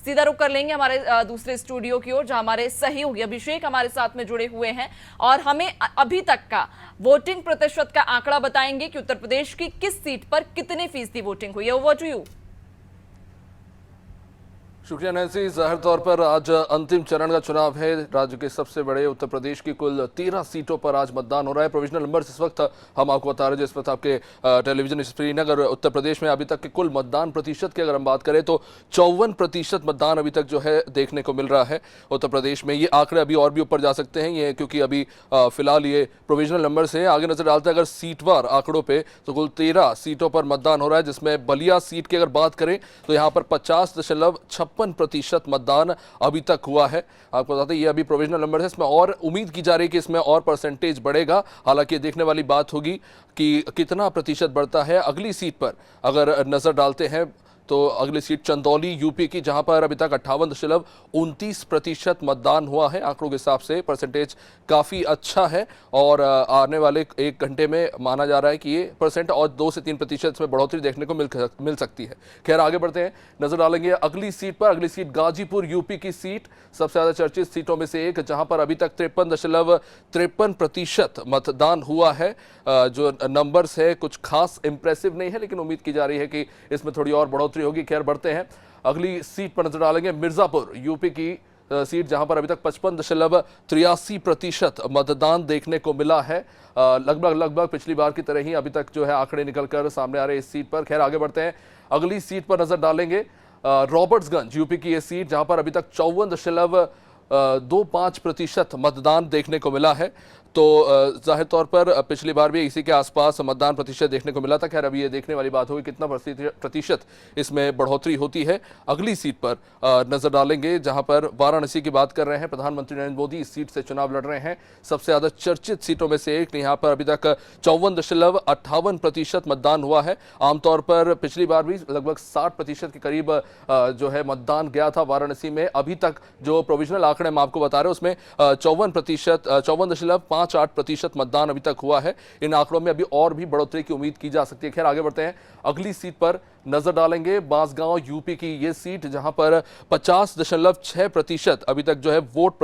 सीधा रुख कर लेंगे हमारे दूसरे स्टूडियो की ओर, जहां हमारे सहयोगी अभिषेक हमारे साथ में जुड़े हुए हैं और हमें अभी तक का वोटिंग प्रतिशत का आंकड़ा बताएंगे कि उत्तर प्रदेश की किस सीट पर कितने फीसदी वोटिंग हुई है। Over to you. शुक्रिया नैन्सी। जाहिर तौर पर आज अंतिम चरण का चुनाव है। राज्य के सबसे बड़े उत्तर प्रदेश की कुल 13 सीटों पर आज मतदान हो रहा है। प्रोविजनल नंबर इस वक्त हम आपको बता रहे हैं, जिस वक्त आपके टेलीविजन स्क्रीन। अगर उत्तर प्रदेश में अभी तक के कुल मतदान प्रतिशत की अगर हम बात करें तो 54% मतदान अभी तक जो है देखने को मिल रहा है उत्तर प्रदेश में। ये आंकड़े अभी और भी ऊपर जा सकते हैं, ये क्योंकि अभी फिलहाल ये प्रोविजनल नंबर से आगे नजर डालते हैं। अगर सीटवार आंकड़ों पर तो कुल 13 सीटों पर मतदान हो रहा है, जिसमें बलिया सीट की अगर बात करें तो यहाँ पर 50.56% मतदान अभी तक हुआ है। आपको बताते हैं ये अभी प्रोविजनल नंबर है, इसमें और उम्मीद की जा रही है कि इसमें और परसेंटेज बढ़ेगा। हालांकि देखने वाली बात होगी कि कितना प्रतिशत बढ़ता है। अगली सीट पर अगर नजर डालते हैं तो अगली सीट चंदौली यूपी की, जहां पर अभी तक 58.29% मतदान हुआ है। आंकड़ों के हिसाब से परसेंटेज काफ़ी अच्छा है और आने वाले एक घंटे में माना जा रहा है कि ये परसेंट और 2 से 3% में बढ़ोतरी देखने को मिल सकती है। खैर आगे बढ़ते हैं, नजर डालेंगे अगली सीट पर। अगली सीट गाजीपुर यूपी की सीट, सबसे ज़्यादा चर्चित सीटों में से एक, जहां पर अभी तक 53.53% मतदान हुआ है। जो नंबर्स है कुछ खास इंप्रेसिव नहीं है, लेकिन उम्मीद की जा रही है कि इसमें थोड़ी और बढ़ोतरी होगी। खैर बढ़ते हैं, अगली सीट पर नजर डालेंगे मिर्जापुर यूपी की सीट, जहां पर अभी तक 55.83% मतदान देखने को मिला है। लगभग पिछली बार की तरह ही अभी तक जो है आंकड़े निकलकर सामने आ रहे हैं इस सीट पर। खैर आगे बढ़ते हैं, अगली सीट पर नजर डालेंगे रॉबर्ट्सगंज यूपी की ये सीट, जहां पर अभी तक 54.25% मतदान देखने को मिला है। तो जाहिर तौर पर पिछली बार भी इसी के आसपास मतदान प्रतिशत देखने को मिला था। खैर अभी ये देखने वाली बात होगी कितना प्रतिशत इसमें बढ़ोतरी होती है। अगली सीट पर नजर डालेंगे, जहां पर वाराणसी की बात कर रहे हैं। प्रधानमंत्री नरेंद्र मोदी इस सीट से चुनाव लड़ रहे हैं। सबसे ज्यादा चर्चित सीटों में से एक, यहाँ पर अभी तक 54.58% मतदान हुआ है। आमतौर पर पिछली बार भी लगभग 60% के करीब जो है मतदान गया था वाराणसी में। अभी तक जो प्रोविजनल आंकड़े हम आपको बता रहे हैं उसमें 54.58% मतदान अभी तक हुआ है। इन आंकड़ों में अभी और भी बढ़ोतरी की उम्मीद की जा सकती है। खैर आगे बढ़ते हैं, अगली सीट पर नजर डालेंगे बांसगांव यूपी की ये सीट, जहां पर 50.6% अभी तक जो है वोट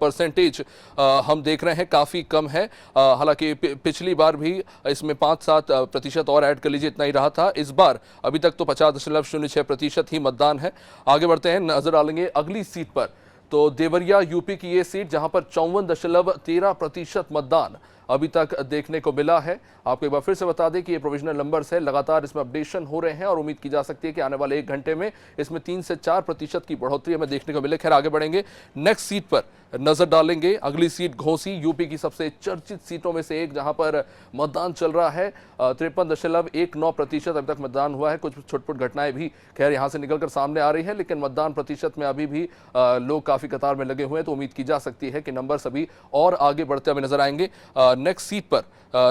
परसेंटेज हम देख रहे हैं काफी कम है। हालांकि पिछली बार भी इसमें 5-7% और ऐड कर लीजिए, इतना ही रहा था। इस बार अभी तक तो 50.06% ही मतदान है। आगे बढ़ते हैं, नजर डालेंगे अगली सीट पर तो देवरिया यूपी की ये सीट, जहां पर 54.13% मतदान अभी तक देखने को मिला है। आपको एक बार फिर से बता दें कि ये प्रोविजनल नंबर्स है, लगातार इसमें अपडेशन हो रहे हैं और उम्मीद की जा सकती है कि आने वाले एक घंटे में इसमें 3 से 4% की बढ़ोतरी हमें देखने को मिले। खैर आगे बढ़ेंगे, नेक्स्ट सीट पर नजर डालेंगे। अगली सीट घोसी यूपी की सबसे चर्चित सीटों में से एक, जहां पर मतदान चल रहा है। 53.19% अभी तक मतदान हुआ है। कुछ छुटपुट घटनाएं भी खैर यहां से निकलकर सामने आ रही है, लेकिन मतदान प्रतिशत में अभी भी लोग काफी कतार में लगे हुए हैं। तो उम्मीद की जा सकती है कि नंबर्स अभी और आगे बढ़ते हमें नजर आएंगे। नेक्स्ट सीट पर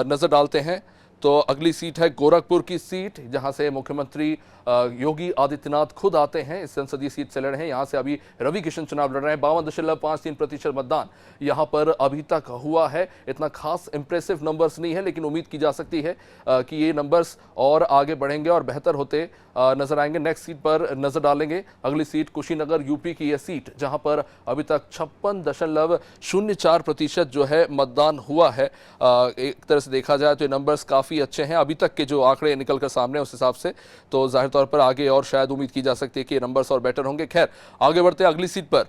नजर डालते हैं तो अगली सीट है गोरखपुर की सीट, जहां से मुख्यमंत्री योगी आदित्यनाथ खुद आते हैं। इस संसदीय सीट से लड़ रहे हैं, यहां से अभी रवि किशन चुनाव लड़ रहे हैं। 52.53% मतदान यहां पर अभी तक हुआ है। इतना खास इंप्रेसिव नंबर्स नहीं है, लेकिन उम्मीद की जा सकती है कि ये नंबर्स और आगे बढ़ेंगे और बेहतर होते नजर आएंगे। नेक्स्ट सीट पर नजर डालेंगे, अगली सीट कुशीनगर यूपी की यह सीट, जहां पर अभी तक 56.04% जो है मतदान हुआ है। एक तरह से देखा जाए तो ये नंबर्स काफी अच्छे हैं अभी तक के जो आंकड़े निकलकर सामने उस हिसाब से। तो जाहिर तौर पर आगे और शायद उम्मीद की जा सकती है कि नंबर्स और बेटर होंगे। खैर आगे बढ़ते हैं, अगली सीट पर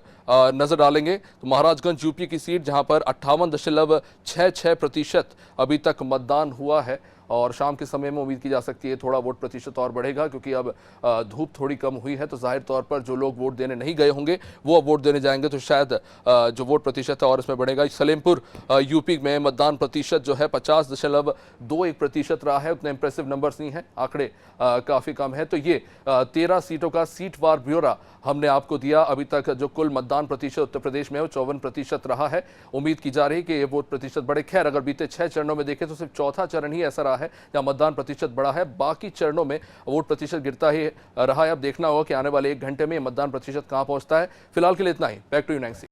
नजर डालेंगे तो महाराजगंज यूपी की सीट, जहां पर 58.66% अभी तक मतदान हुआ है। और शाम के समय में उम्मीद की जा सकती है थोड़ा वोट प्रतिशत और बढ़ेगा, क्योंकि अब धूप थोड़ी कम हुई है। तो जाहिर तौर पर जो लोग वोट देने नहीं गए होंगे वो अब वोट देने जाएंगे, तो शायद जो वोट प्रतिशत है और इसमें बढ़ेगा। सलेमपुर यूपी में मतदान प्रतिशत जो है 50.21% रहा है। उतने इंप्रेसिव नंबर्स नहीं है, आंकड़े काफ़ी कम है। तो ये 13 सीटों का सीटवार ब्यौरा हमने आपको दिया। अभी तक जो कुल मतदान प्रतिशत उत्तर प्रदेश में है वो 54% रहा है। उम्मीद की जा रही है कि ये वोट प्रतिशत बढ़े। खैर अगर बीते 6 चरणों में देखें तो सिर्फ चौथा चरण ही ऐसा रहा है जहां मतदान प्रतिशत बढ़ा है, बाकी चरणों में वोट प्रतिशत गिरता ही रहा है। अब देखना होगा कि आने वाले एक घंटे में मतदान प्रतिशत कहां पहुंचता है। फिलहाल के लिए इतना ही। Back to you Nancy.